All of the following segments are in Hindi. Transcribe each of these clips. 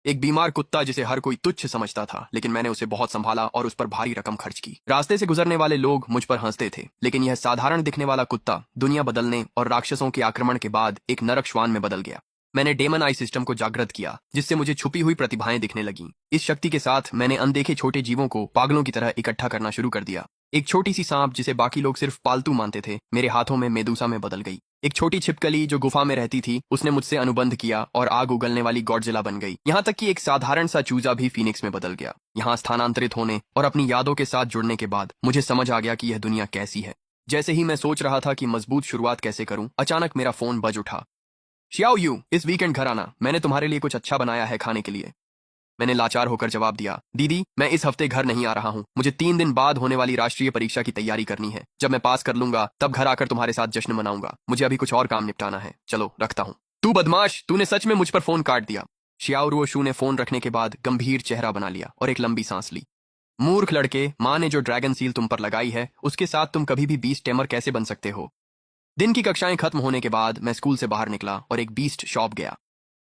एक बीमार कुत्ता जिसे हर कोई तुच्छ समझता था, लेकिन मैंने उसे बहुत संभाला और उस पर भारी रकम खर्च की। रास्ते से गुजरने वाले लोग मुझ पर हंसते थे, लेकिन यह साधारण दिखने वाला कुत्ता दुनिया बदलने और राक्षसों के आक्रमण के बाद एक नरक श्वान में बदल गया। मैंने डेमन आई सिस्टम को जागृत किया, जिससे मुझे छुपी हुई प्रतिभाएं दिखने लगीं। इस शक्ति के साथ मैंने अनदेखे छोटे जीवों को पागलों की तरह इकट्ठा करना शुरू कर दिया। एक छोटी सी सांप जिसे बाकी लोग सिर्फ पालतू मानते थे, मेरे हाथों में मेदूसा में बदल गई। एक छोटी छिपकली जो गुफा में रहती थी, उसने मुझसे अनुबंध किया और आग उगलने वाली गॉडजिला बन गई। यहाँ तक कि एक साधारण सा चूजा भी फीनिक्स में बदल गया। यहाँ स्थानांतरित होने और अपनी यादों के साथ जुड़ने के बाद मुझे समझ आ गया कि यह दुनिया कैसी है। जैसे ही मैं सोच रहा था कि मजबूत शुरुआत कैसे करूं, अचानक मेरा फोन बज उठा। शियाओ यू, इस वीकेंड घर आना, मैंने तुम्हारे लिए कुछ अच्छा बनाया है खाने के लिए। मैंने लाचार होकर जवाब दिया, दीदी मैं इस हफ्ते घर नहीं आ रहा हूँ, मुझे 3 दिन बाद होने वाली राष्ट्रीय परीक्षा की तैयारी करनी है। जब मैं पास कर लूंगा तब घर आकर तुम्हारे साथ जश्न मनाऊंगा। मुझे अभी कुछ और काम निपटाना है, चलो रखता हूँ। तू बदमाश, तूने सच में मुझ पर फोन काट दिया। शियाओ रुओशू ने फोन रखने के बाद गंभीर चेहरा बना लिया और एक लंबी सांस ली। मूर्ख लड़के, माँ ने जो ड्रैगन सील तुम पर लगाई है उसके साथ तुम कभी भी बीस्ट टेमर कैसे बन सकते हो। दिन की कक्षाएं खत्म होने के बाद मैं स्कूल से बाहर निकला और एक बीस्ट शॉप गया।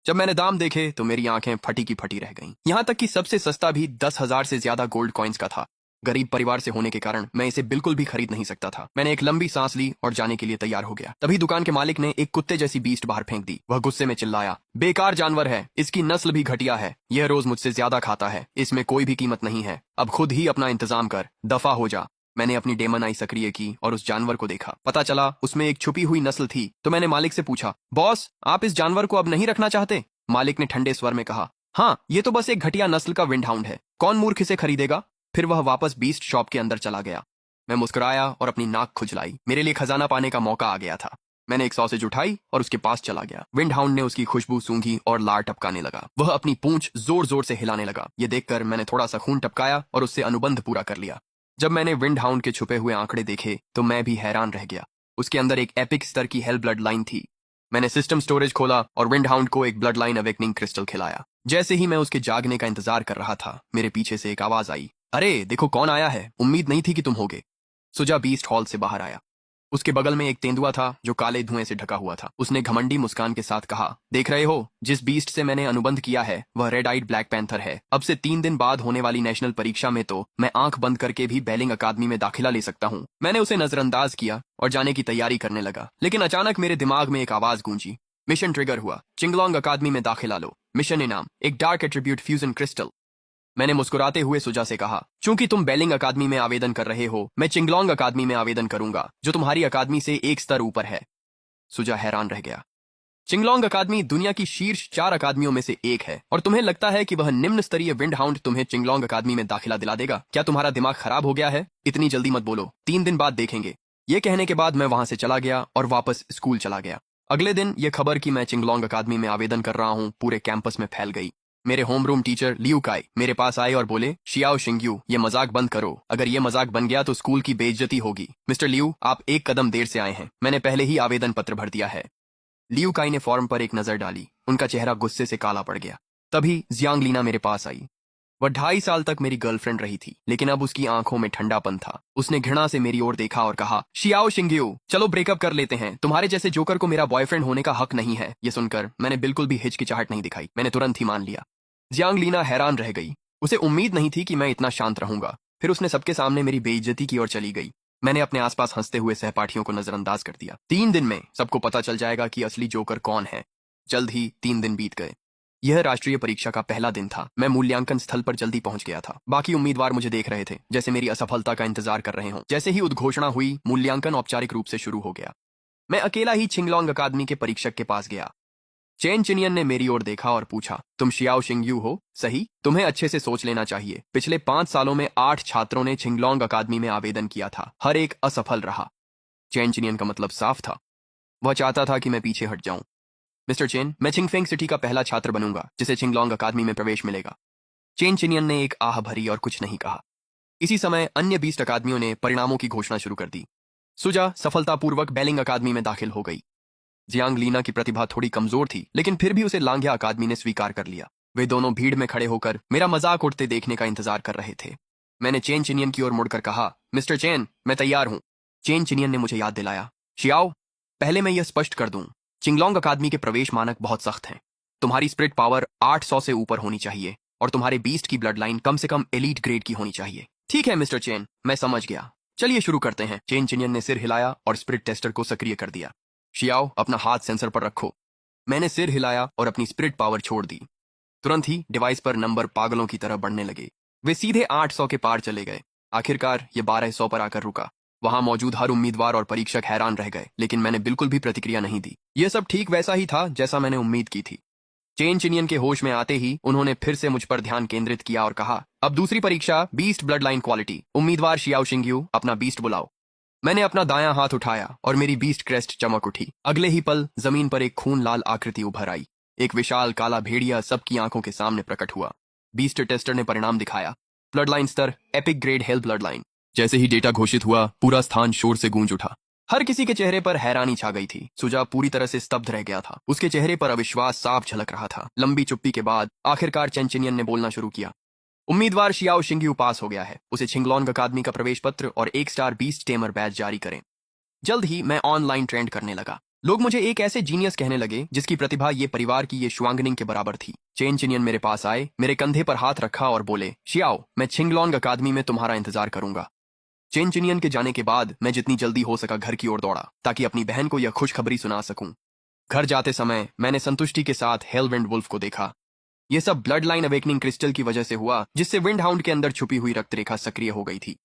जब मैंने दाम देखे तो मेरी आंखें फटी की फटी रह गईं। यहाँ तक कि सबसे सस्ता भी 10,000 से ज्यादा गोल्ड कॉइन्स का था। गरीब परिवार से होने के कारण मैं इसे बिल्कुल भी खरीद नहीं सकता था। मैंने एक लंबी सांस ली और जाने के लिए तैयार हो गया। तभी दुकान के मालिक ने एक कुत्ते जैसी बीस्ट बाहर फेंक दी। वह गुस्से में चिल्लाया, बेकार जानवर है, इसकी नस्ल भी घटिया है, यह रोज मुझसे ज्यादा खाता है, इसमें कोई भी कीमत नहीं है, अब खुद ही अपना इंतजाम कर, दफा हो जा। मैंने अपनी डेमन आई सक्रिय की और उस जानवर को देखा। पता चला उसमें एक छुपी हुई नस्ल थी। तो मैंने मालिक से पूछा, बॉस आप इस जानवर को अब नहीं रखना चाहते? मालिक ने ठंडे स्वर में कहा, हाँ ये तो बस एक घटिया नस्ल का विंडहाउंड है, कौन मूर्ख इसे खरीदेगा। फिर वह वापस बीस्ट शॉप के अंदर चला गया। मैं मुस्कुराया और अपनी नाक खुजलाई। मेरे लिए खजाना पाने का मौका आ गया था। मैंने एक सॉसेज उठाई और उसके पास चला गया। विंडहाउंड ने उसकी खुशबू सूंघी और लार टपकाने लगा। वह अपनी पूंछ जोर जोर से हिलाने लगा। ये देखकर मैंने थोड़ा सा खून टपकाया और उससे अनुबंध पूरा कर लिया। जब मैंने विंडहाउंड के छुपे हुए आंकड़े देखे तो मैं भी हैरान रह गया। उसके अंदर एक एपिक स्तर की हेल ब्लड लाइन थी। मैंने सिस्टम स्टोरेज खोला और विंडहाउंड को एक ब्लड लाइन अवेकनिंग क्रिस्टल खिलाया। जैसे ही मैं उसके जागने का इंतजार कर रहा था, मेरे पीछे से एक आवाज आई, अरे देखो कौन आया है, उम्मीद नहीं थी कि तुम होगे। सुजा बीस्ट हॉल से बाहर आया। उसके बगल में एक तेंदुआ था जो काले धुएं से ढका हुआ था। उसने घमंडी मुस्कान के साथ कहा, देख रहे हो, जिस बीस्ट से मैंने अनुबंध किया है वह रेड आइड ब्लैक पैंथर है। अब से 3 दिन बाद होने वाली नेशनल परीक्षा में तो मैं आंख बंद करके भी बेलिंग अकादमी में दाखिला ले सकता हूँ। मैंने उसे नजरअंदाज किया और जाने की तैयारी करने लगा, लेकिन अचानक मेरे दिमाग में एक आवाज गूंजी। मिशन ट्रिगर हुआ, चिंगलोंग अकादमी में दाखिला लो। मिशन इनाम, एक डार्क एट्रीब्यूट फ्यूजन क्रिस्टल। मैंने मुस्कुराते हुए सुजा से कहा, चूंकि तुम बेलिंग अकादमी में आवेदन कर रहे हो, मैं चिंगलोंग अकादमी में आवेदन करूंगा, जो तुम्हारी अकादमी से एक स्तर ऊपर है। सुजा हैरान रह गया। चिंगलोंग अकादमी दुनिया की शीर्ष 4 अकादमियों में से एक है, और तुम्हें लगता है कि वह निम्न स्तरीय विंडहाउंड तुम्हें चिंगलोंग अकादमी में दाखिला दिला देगा? क्या तुम्हारा दिमाग खराब हो गया है? इतनी जल्दी मत बोलो, 3 दिन बाद देखेंगे। ये कहने के बाद मैं वहां से चला गया और वापस स्कूल चला गया। अगले दिन यह खबर कि मैं चिंगलोंग अकादमी में आवेदन कर रहा हूँ पूरे कैंपस में फैल गई। मेरे होमरूम टीचर लियू काई मेरे पास आए और बोले, शियाओ शिंगयू, ये मजाक बंद करो, अगर ये मजाक बन गया तो स्कूल की बेइज्जती होगी। मिस्टर लियू, आप एक कदम देर से आए हैं, मैंने पहले ही आवेदन पत्र भर दिया है। लियू काई ने फॉर्म पर एक नजर डाली। उनका चेहरा गुस्से से काला पड़ गया। तभी जियांग लीना मेरे पास आई। वह 2.5 साल तक मेरी गर्लफ्रेंड रही थी, लेकिन अब उसकी आंखों में ठंडापन था। उसने घृणा से मेरी ओर देखा और कहा, शियाओ शिंगयू, चलो ब्रेकअप कर लेते हैं, तुम्हारे जैसे जोकर को मेरा बॉयफ्रेंड होने का हक नहीं है। ये सुनकर मैंने बिल्कुल भी हिचकिचाहट नहीं दिखाई, मैंने तुरंत ही मान लिया। जियांग लीना हैरान रह गई। उसे उम्मीद नहीं थी कि मैं इतना शांत रहूंगा। फिर उसने सबके सामने मेरी बेइज्जती की ओर चली गई। मैंने अपने आसपास हंसते हुए सहपाठियों को नजरअंदाज कर दिया। 3 दिन में सबको पता चल जाएगा कि असली जोकर कौन है। जल्द ही 3 दिन बीत गए। यह राष्ट्रीय परीक्षा का पहला दिन था। मैं मूल्यांकन स्थल पर जल्दी पहुंच गया था। बाकी उम्मीदवार मुझे देख रहे थे, जैसे मेरी असफलता का इंतजार कर रहे हों। जैसे ही उद्घोषणा हुई, मूल्यांकन औपचारिक रूप से शुरू हो गया। मैं अकेला ही चिंगलोंग अकादमी के परीक्षक के पास गया। चेन चिनियन ने मेरी ओर देखा और पूछा, तुम शियाओ शिंगयू हो? सही। तुम्हें अच्छे से सोच लेना चाहिए। पिछले 5 सालों में 8 छात्रों ने चिंगलोंग अकादमी में आवेदन किया था, हर एक असफल रहा। चेन चिनियन का मतलब साफ था, वह चाहता था कि मैं पीछे हट जाऊं। मिस्टर चेन, मैं चिंगफेंग सिटी का पहला छात्र बनूंगा जिसे चिंगलोंग अकादमी में प्रवेश मिलेगा। चेन चिनियन ने एक आह भरी और कुछ नहीं कहा। इसी समय अन्य 20 अकादमियों ने परिणामों की घोषणा शुरू कर दी। सुजा सफलतापूर्वक बेलिंग अकादमी में दाखिल हो गई। जियांग लीना की प्रतिभा थोड़ी कमजोर थी, लेकिन फिर भी उसे लांघिया अकादमी ने स्वीकार कर लिया। वे दोनों भीड़ में खड़े होकर मेरा मजाक उड़ते देखने का इंतजार कर रहे थे। मैंने चेन चिनियन की ओर मुड़कर कहा, मिस्टर चेन, मैं तैयार हूं। चेन चिनियन ने मुझे याद दिलाया, शियाओ, पहले मैं यह स्पष्ट कर दूं, चिंगलोंग अकादमी के प्रवेश मानक बहुत सख्त हैं। तुम्हारी स्पिरिट पावर 800 से ऊपर होनी चाहिए और तुम्हारे बीस्ट की ब्लड लाइन कम से कम एलीट ग्रेड की होनी चाहिए। ठीक है मिस्टर चेन, मैं समझ गया। चलिए शुरू करते हैं। चेन चिनियन ने सिर हिलाया और स्पिरिट टेस्टर को सक्रिय कर दिया। शियाओ, अपना हाथ सेंसर पर रखो। मैंने सिर हिलाया और अपनी स्पिरिट पावर छोड़ दी। तुरंत ही डिवाइस पर नंबर पागलों की तरह बढ़ने लगे। वे सीधे 800 के पार चले गए। आखिरकार ये 1200 पर आकर रुका। वहां मौजूद हर उम्मीदवार और परीक्षक हैरान रह गए, लेकिन मैंने बिल्कुल भी प्रतिक्रिया नहीं दी। यह सब ठीक वैसा ही था जैसा मैंने उम्मीद की थी। चेन चिनियन के होश में आते ही उन्होंने फिर से मुझ पर ध्यान केंद्रित किया और कहा, अब दूसरी परीक्षा, बीस्ट ब्लड लाइन क्वालिटी। उम्मीदवार शियाओ शिंग्यू, अपना बीस्ट बुलाओ। मैंने अपना दायां हाथ उठाया और मेरी बीस्ट क्रेस्ट चमक उठी। अगले ही पल जमीन पर एक खून लाल आकृति उभर आई। एक विशाल काला भेड़िया सबकी आंखों के सामने प्रकट हुआ। बीस्ट टेस्टर ने परिणाम दिखाया। ब्लड लाइन स्तर epic grade hello blood line. जैसे ही डेटा घोषित हुआ, पूरा स्थान शोर से गूंज उठा। हर किसी के चेहरे पर हैरानी छा गई थी। सुजा पूरी तरह से स्तब्ध रह गया था। उसके चेहरे पर अविश्वास साफ झलक रहा था। लंबी चुप्पी के बाद आखिरकार चेन चिनियन ने बोलना शुरू किया। उम्मीदवार शियाओ शिंग्यू पास हो गया है। उसे छिंगलोंग अकादमी का प्रवेश पत्र और 1 स्टार बीस्ट टेमर बैच जारी करें। जल्द ही मैं ऑनलाइन ट्रेंड करने लगा। लोग मुझे एक ऐसे जीनियस कहने लगे जिसकी प्रतिभा ये परिवार की ये शुआंगनिंग के बराबर थी। चेन चिनियन मेरे पास आए, मेरे कंधे पर हाथ रखा और बोले, शियाओ, मैं छिंगलोंग अकादमी में तुम्हारा इंतजार करूंगा। चेन चिनियन के जाने के बाद मैं जितनी जल्दी हो सका घर की ओर दौड़ा ताकि अपनी बहन को यह खुशखबरी सुना सकूं। घर जाते समय मैंने संतुष्टि के साथ हेलविंड वुल्फ को देखा। यह सब ब्लड लाइन अवेकनिंग क्रिस्टल की वजह से हुआ, जिससे विंड हाउंड के अंदर छुपी हुई रक्तरेखा सक्रिय हो गई थी।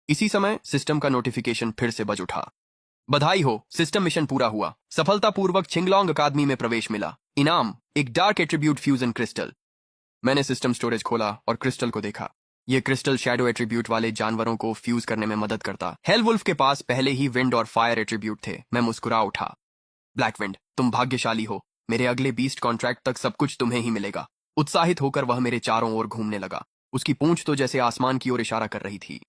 इसी समय सिस्टम का नोटिफिकेशन फिर से बज उठा। बधाई हो, सिस्टम मिशन पूरा हुआ। सफलतापूर्वक छिंगलोंग अकादमी में प्रवेश मिला। इनाम, एक डार्क एट्रीब्यूट फ्यूजन क्रिस्टल। मैंने सिस्टम स्टोरेज खोला और क्रिस्टल को देखा। यह क्रिस्टल शैडो एट्रीब्यूट वाले जानवरों को फ्यूज करने में मदद करता। हेलवुल्फ के पास पहले ही विंड और फायर एट्रीब्यूट थे। मैं मुस्कुरा उठा। ब्लैकविंड, तुम भाग्यशाली हो। मेरे अगले बीस्ट कॉन्ट्रैक्ट तक सब कुछ तुम्हें ही मिलेगा। उत्साहित होकर वह मेरे चारों ओर घूमने लगा। उसकी पूंछ तो जैसे आसमान की ओर इशारा कर रही थी।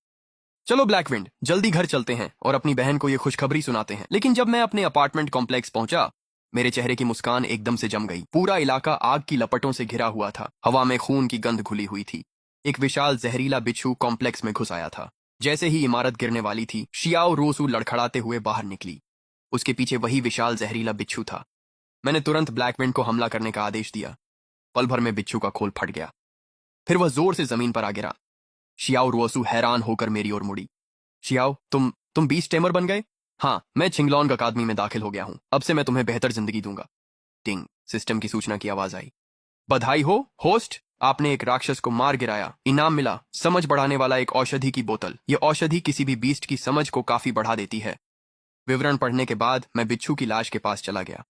चलो ब्लैकविंड, जल्दी घर चलते हैं और अपनी बहन को यह खुशखबरी सुनाते हैं। लेकिन जब मैं अपने अपार्टमेंट कॉम्प्लेक्स पहुंचा, मेरे चेहरे की मुस्कान एकदम से जम गई। पूरा इलाका आग की लपटों से घिरा हुआ था। हवा में खून की गंध घुली हुई थी। एक विशाल जहरीला बिच्छू कॉम्प्लेक्स में घुस आया था। जैसे ही इमारत गिरने वाली थी, शियाओ रोसू लड़खड़ाते हुए बाहर निकली। उसके पीछे वही विशाल जहरीला बिच्छू था। मैंने तुरंत ब्लैकविंड को हमला करने का आदेश दिया। पल भर में बिच्छू का खोल फट गया। फिर वह जोर से जमीन पर आ गिरा। शियाओ रोसू हैरान होकर मेरी ओर मुड़ी। शियाओ, तुम बीस्ट टेमर बन गए? हाँ, मैं छिंगलोंग अकादमी में दाखिल हो गया हूं। अब से मैं तुम्हें बेहतर जिंदगी दूंगा। टिंग, सिस्टम की सूचना की आवाज आई। बधाई हो होस्ट, आपने एक राक्षस को मार गिराया। इनाम मिला, समझ बढ़ाने वाला एक औषधि की बोतल। यह औषधि किसी भी बीस्ट की समझ को काफी बढ़ा देती है। विवरण पढ़ने के बाद मैं बिच्छू की लाश के पास चला गया।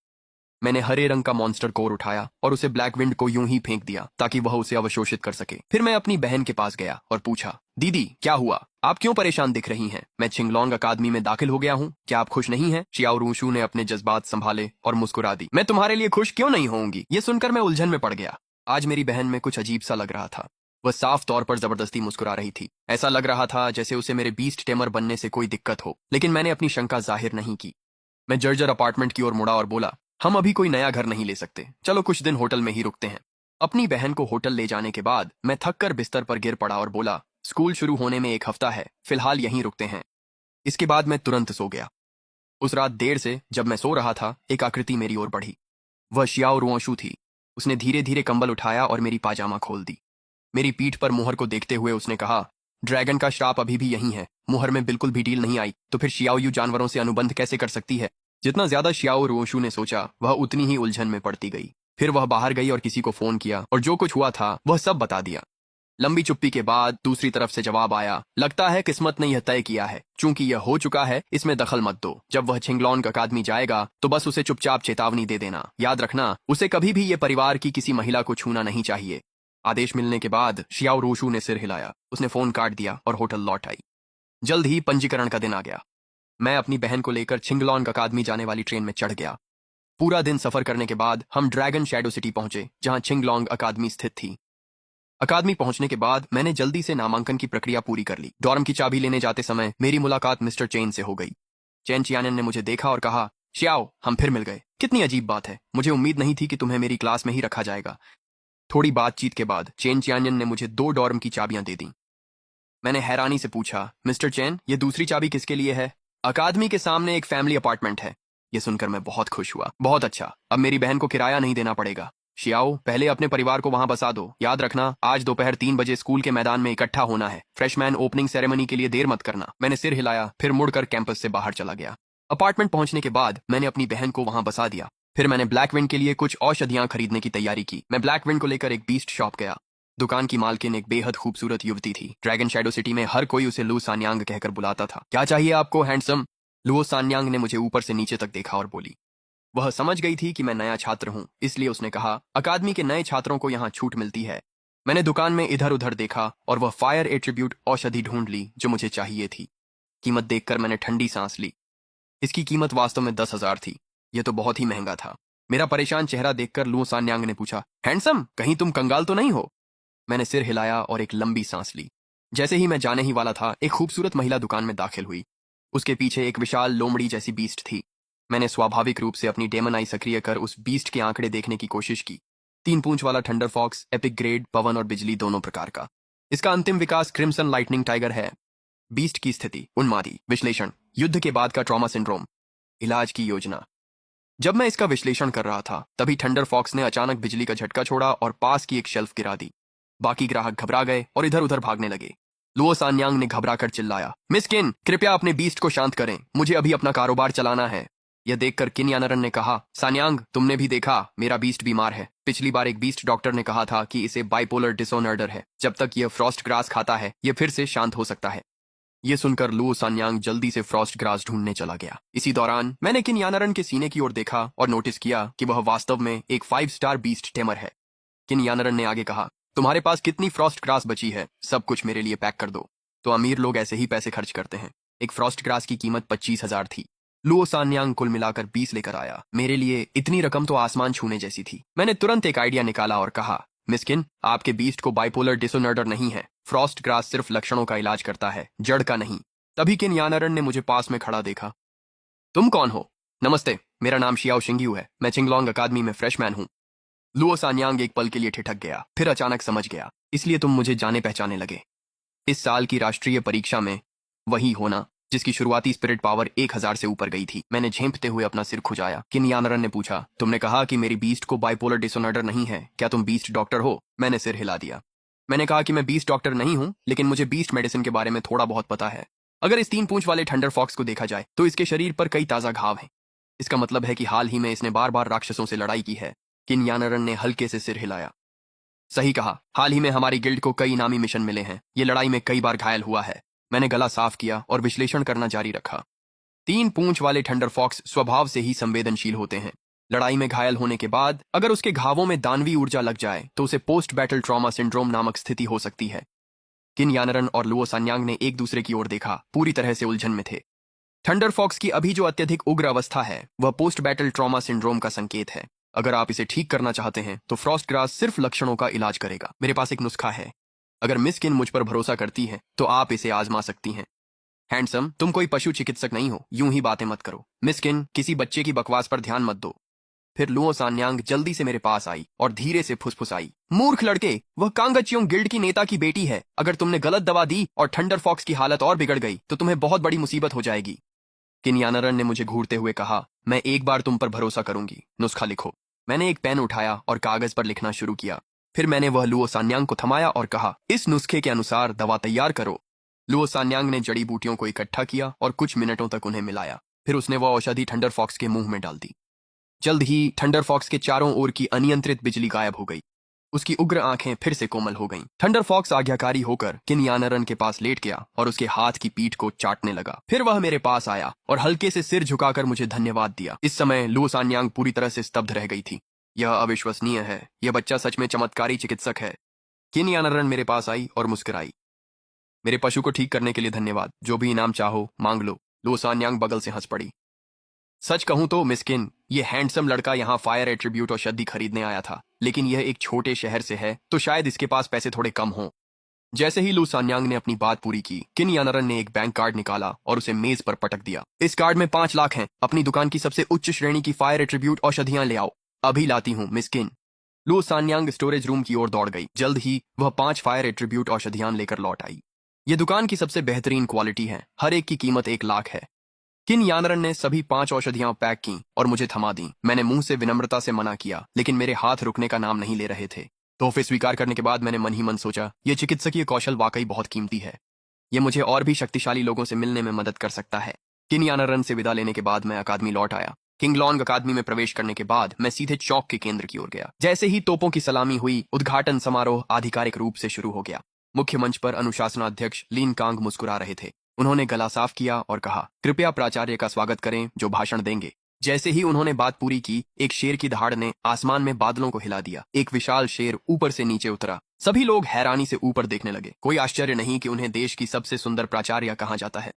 मैंने हरे रंग का मॉन्स्टर कोर उठाया और उसे ब्लैकविंड को यूं ही फेंक दिया ताकि वह उसे अवशोषित कर सके। फिर मैं अपनी बहन के पास गया और पूछा, दीदी क्या हुआ? आप क्यों परेशान दिख रही हैं? मैं छिंगलोंग अकादमी में दाखिल हो गया हूँ। क्या आप खुश नहीं हैं? शियाओ रूशू ने अपने जज्बात संभाले और मुस्कुरा दी। मैं तुम्हारे लिए खुश क्यों नहीं होंगी? ये सुनकर मैं उलझन में पड़ गया। आज मेरी बहन में कुछ अजीब सा लग रहा था। वह साफ तौर पर जबरदस्ती मुस्कुरा रही थी। ऐसा लग रहा था जैसे उसे मेरे बीस्ट टेमर बनने से कोई दिक्कत हो। लेकिन मैंने अपनी शंका जाहिर नहीं की। मैं जर्जर अपार्टमेंट की ओर मुड़ा और बोला, हम अभी कोई नया घर नहीं ले सकते। चलो कुछ दिन होटल में ही रुकते हैं। अपनी बहन को होटल ले जाने के बाद मैं थककर बिस्तर पर गिर पड़ा और बोला, स्कूल शुरू होने में 1 हफ्ता है, फिलहाल यहीं रुकते हैं। इसके बाद मैं तुरंत सो गया। उस रात देर से जब मैं सो रहा था, एक आकृति मेरी ओर बढ़ी। वह शियाओ रुओशू थी। उसने धीरे धीरे कंबल उठाया और मेरी पाजामा खोल दी। मेरी पीठ पर मुहर को देखते हुए उसने कहा, ड्रैगन का श्राप अभी भी यहीं है। मुहर में बिल्कुल भी ढील नहीं आई तो फिर शियाओ यू जानवरों से अनुबंध कैसे कर सकती है? जितना ज्यादा शियाओ रोशू ने सोचा, वह उतनी ही उलझन में पड़ती गई। फिर वह बाहर गई और किसी को फोन किया और जो कुछ हुआ था वह सब बता दिया। लंबी चुप्पी के बाद दूसरी तरफ से जवाब आया, लगता है किस्मत ने यह तय किया है। चूंकि यह हो चुका है, इसमें दखल मत दो। जब वह छिंगलोंग अकादमी जाएगा तो बस उसे चुपचाप चेतावनी दे देना। याद रखना, उसे कभी भी ये परिवार की किसी महिला को छूना नहीं चाहिए। आदेश मिलने के बाद शियाओ रोशू ने सिर हिलाया। उसने फोन काट दिया और होटल लौट आई। जल्द ही पंजीकरण का दिन आ गया। मैं अपनी बहन को लेकर छिंगलोंग अकादमी जाने वाली ट्रेन में चढ़ गया। पूरा दिन सफर करने के बाद हम ड्रैगन शैडो सिटी पहुंचे, जहां छिंगलोंग अकादमी स्थित थी। अकादमी पहुंचने के बाद मैंने जल्दी से नामांकन की प्रक्रिया पूरी कर ली। डॉर्म की चाबी लेने जाते समय मेरी मुलाकात मिस्टर चेन से हो गई। चेन चियानन ने मुझे देखा और कहा, शियाओ, हम फिर मिल गए। कितनी अजीब बात है, मुझे उम्मीद नहीं थी कि तुम्हें मेरी क्लास में ही रखा जाएगा। थोड़ी बातचीत के बाद चेन चियानन ने मुझे 2 डॉर्म की चाबियां दे दी। मैंने हैरानी से पूछा, मिस्टर चेन, ये दूसरी चाबी किसके लिए है? अकादमी के सामने एक फैमिली अपार्टमेंट है। यह सुनकर मैं बहुत खुश हुआ। बहुत अच्छा, अब मेरी बहन को किराया नहीं देना पड़ेगा। शियाओ, पहले अपने परिवार को वहां बसा दो। याद रखना, आज दोपहर 3 बजे स्कूल के मैदान में इकट्ठा होना है। फ्रेशमैन ओपनिंग सेरेमनी के लिए देर मत करना। मैंने सिर हिलाया, फिर मुड़कर कैंपस से बाहर चला गया। अपार्टमेंट पहुंचने के बाद मैंने अपनी बहन को वहां बसा दिया। फिर मैंने ब्लैकविंड के लिए कुछ औषधियां खरीदने की तैयारी की। मैं ब्लैकविंड को लेकर एक बीस्ट शॉप गया। दुकान की मालकिन एक बेहद खूबसूरत युवती थी। ड्रैगन शैडो सिटी में हर कोई उसे लू सान्यांग कहकर बुलाता था। क्या चाहिए आपको हैंडसम? लुओ सान्यांग ने मुझे ऊपर से नीचे तक देखा और बोली। वह समझ गई थी कि मैं नया छात्र हूं, इसलिए उसने कहा, अकादमी के नए छात्रों को यहाँ छूट मिलती है। मैंने दुकान में इधर उधर देखा और वह फायर एट्रीब्यूट औषधि ढूंढ ली जो मुझे चाहिए थी। कीमत देखकर मैंने ठंडी सांस ली। इसकी कीमत वास्तव में 10,000 थी। यह तो बहुत ही महंगा था। मेरा परेशान चेहरा देखकर लुओ सान्यांग ने पूछा, हैंडसम, कहीं तुम कंगाल तो नहीं हो? मैंने सिर हिलाया और एक लंबी सांस ली। जैसे ही मैं जाने ही वाला था, एक खूबसूरत महिला दुकान में दाखिल हुई। उसके पीछे एक विशाल लोमड़ी जैसी बीस्ट थी। मैंने स्वाभाविक रूप से अपनी डेमन आई सक्रिय कर उस बीस्ट के आंकड़े देखने की कोशिश की। 3 पूंछ वाला थंडर फॉक्स, एपिक ग्रेड, पवन और बिजली दोनों प्रकार का। इसका अंतिम विकास क्रिम्सन लाइटनिंग टाइगर है। बीस्ट की स्थिति, उन्मादी, विश्लेषण, युद्ध के बाद का ट्रॉमा सिंड्रोम, इलाज की योजना। जब मैं इसका विश्लेषण कर रहा था, तभी थंडर फॉक्स ने अचानक बिजली का झटका छोड़ा और पास की एक शेल्फ गिरा दी। बाकी ग्राहक घबरा गए और इधर उधर भागने लगे। लुओ सान्यांग ने घबराकर चिल्लाया, मिस किन, कृपया अपने बीस्ट को शांत करें, मुझे अभी अपना कारोबार चलाना है। यह देखकर किन यानरन ने कहा, सान्यांग, तुमने भी देखा, मेरा बीस्ट बीमार है। पिछली बार एक बीस्ट डॉक्टर ने कहा था कि इसे बाइपोलर डिसऑर्डर है। जब तक यह फ्रॉस्ट ग्रास खाता है, यह फिर से शांत हो सकता है। यह सुनकर लुओ सान्यांग जल्दी से फ्रॉस्ट ग्रास ढूंढने चला गया। इसी दौरान मैंने किन यानरन के सीने की ओर देखा और नोटिस किया कि वह वास्तव में एक 5 स्टार बीस्ट टेमर है। किन यानरन ने आगे कहा, तुम्हारे पास कितनी फ्रॉस्ट ग्रास बची है? सब कुछ मेरे लिए पैक कर दो। तो अमीर लोग ऐसे ही पैसे खर्च करते हैं। एक फ्रॉस्ट ग्रास की कीमत 25,000 थी। लुओ सान्यांग कुल मिलाकर 20 लेकर आया। मेरे लिए इतनी रकम तो आसमान छूने जैसी थी। मैंने तुरंत एक आइडिया निकाला और कहा, मिस्किन, आपके बीस्ट को बाइपोलर डिसऑर्डर नहीं है। फ्रॉस्ट ग्रास सिर्फ लक्षणों का इलाज करता है, जड़ का नहीं। तभी किन यानरन ने मुझे पास में खड़ा देखा। तुम कौन हो? नमस्ते, मेरा नाम शियाओ शिंग्यू है। मैं चिंगलोंग अकादमी में फ्रेशमैन हूँ। लुओ सान्यांग एक पल के लिए ठिठक गया, फिर अचानक समझ गया, इसलिए तुम मुझे जाने पहचाने लगे। इस साल की राष्ट्रीय परीक्षा में वही होना जिसकी शुरुआती स्पिरिट पावर 1,000 से ऊपर गई थी। मैंने झेंपते हुए अपना सिर खुजाया। किन यानरन ने पूछा, तुमने कहा कि मेरी बीस्ट को बाइपोलर डिसऑर्डर नहीं है, क्या तुम बीस्ट डॉक्टर हो? मैंने सिर हिला दिया। मैंने कहा कि मैं बीस्ट डॉक्टर नहीं हूं, लेकिन मुझे बीस्ट मेडिसिन के बारे में थोड़ा बहुत पता है। अगर इस 3 पूंछ वाले थंडर फॉक्स को देखा जाए तो इसके शरीर पर कई ताजा घाव हैं। इसका मतलब है कि हाल ही में इसने बार बार राक्षसों से लड़ाई की है। किन यानरन ने हल्के से सिर हिलाया। सही कहा, हाल ही में हमारी गिल्ड को कई इनामी मिशन मिले हैं। ये लड़ाई में कई बार घायल हुआ है। मैंने गला साफ किया और विश्लेषण करना जारी रखा। 3 पूंछ वाले थंडर फॉक्स स्वभाव से ही संवेदनशील होते हैं। लड़ाई में घायल होने के बाद अगर उसके घावों में दानवी ऊर्जा लग जाए तो उसे पोस्ट बैटल ट्रॉमा सिंड्रोम नामक स्थिति हो सकती है। किन यानरन और लुओ सान्यांग ने एक दूसरे की ओर देखा, पूरी तरह से उलझन में थे। थंडर फॉक्स की अभी जो अत्यधिक उग्र अवस्था है, वह पोस्ट बैटल ट्रॉमा सिंड्रोम का संकेत है। अगर आप इसे ठीक करना चाहते हैं तो फ्रॉस्ट ग्रास सिर्फ लक्षणों का इलाज करेगा। मेरे पास एक नुस्खा है। अगर मिस किन मुझ पर भरोसा करती है तो आप इसे आजमा सकती हैं। हैंडसम, तुम कोई पशु चिकित्सक नहीं हो, यूं ही बातें मत करो। मिस किन, किसी बच्चे की बकवास पर ध्यान मत दो। फिर लुओ सान्यांग जल्दी से मेरे पास आई और धीरे से फुसफुसाई, मूर्ख लड़के, वह कांगचियोंग गिल्ड की नेता की बेटी है। अगर तुमने गलत दवा दी और थंडर फॉक्स की हालत और बिगड़ गई तो तुम्हें बहुत बड़ी मुसीबत हो जाएगी। किन यानरन ने मुझे घूरते हुए कहा, मैं एक बार तुम पर भरोसा करूंगी, नुस्खा लिखो। मैंने एक पेन उठाया और कागज पर लिखना शुरू किया। फिर मैंने वह लुओ सान्यांग को थमाया और कहा, इस नुस्खे के अनुसार दवा तैयार करो। लुओ सान्यांग ने जड़ी बूटियों को इकट्ठा किया और कुछ मिनटों तक उन्हें मिलाया। फिर उसने वह औषधि थंडर फॉक्स के मुंह में डाल दी। जल्द ही थंडर फॉक्स के चारों ओर की अनियंत्रित बिजली गायब हो गई। उसकी उग्र आंखें फिर से कोमल हो गईं। थंडर फॉक्स आज्ञाकारी होकर किन यानरन के पास लेट गया और उसके हाथ की पीठ को चाटने लगा। फिर वह मेरे पास आया और हल्के से सिर झुकाकर मुझे धन्यवाद दिया। इस समय लुओ सान्यांग पूरी तरह से स्तब्ध रह गई थी। यह अविश्वसनीय है, यह बच्चा सच में चमत्कारी चिकित्सक है। किन यानरन मेरे पास आई और मुस्कुराई। मेरे पशु को ठीक करने के लिए धन्यवाद, जो भी इनाम चाहो मांग लो। लुओ सान्यांग बगल से हंस पड़ी। सच कहूं तो मिस्किन, ये हैंडसम लड़का यहाँ फायर एट्रीब्यूट औषधि खरीदने आया था, लेकिन यह एक छोटे शहर से है तो शायद इसके पास पैसे थोड़े कम हों। जैसे ही लुओ सान्यांग ने अपनी बात पूरी की, किन यानरन ने एक बैंक कार्ड निकाला और उसे मेज पर पटक दिया। इस कार्ड में 5 लाख हैं। अपनी दुकान की सबसे उच्च श्रेणी की फायर एट्रीब्यूट औषधियां ले आओ। अभी लाती हूँ मिस्किन। लुओ सान्यांग स्टोरेज रूम की ओर दौड़ गई। जल्द ही वह 5 फायर एट्रीब्यूट औषधियां लेकर लौट आई। ये दुकान की सबसे बेहतरीन क्वालिटी है। हर एक की कीमत 1 लाख है। किन यानरन ने सभी 5 औषधियां पैक की और मुझे थमा दी। मैंने मुंह से विनम्रता से मना किया, लेकिन मेरे हाथ रुकने का नाम नहीं ले रहे थे। तोहफे स्वीकार करने के बाद मैंने मन ही मन सोचा, ये चिकित्सकीय कौशल वाकई बहुत कीमती है। ये मुझे और भी शक्तिशाली लोगों से मिलने में मदद कर सकता है। किन यानरन से विदा लेने के बाद मैं अकादमी लौट आया। किंग लॉन्ग अकादमी में प्रवेश करने के बाद मैं सीधे चौक के केंद्र की ओर गया। जैसे ही तोपों की सलामी हुई, उद्घाटन समारोह आधिकारिक रूप से शुरू हो गया। मुख्य मंच पर अनुशासनाध्यक्ष लीन कांग मुस्कुरा रहे थे। उन्होंने गला साफ किया और कहा, कृपया प्राचार्य का स्वागत करें जो भाषण देंगे। जैसे ही उन्होंने बात पूरी की, एक शेर की दहाड़ ने आसमान में बादलों को हिला दिया। एक विशाल शेर ऊपर से नीचे उतरा। सभी लोग हैरानी से ऊपर देखने लगे। कोई आश्चर्य नहीं कि उन्हें देश की सबसे सुंदर प्राचार्य कहा जाता है।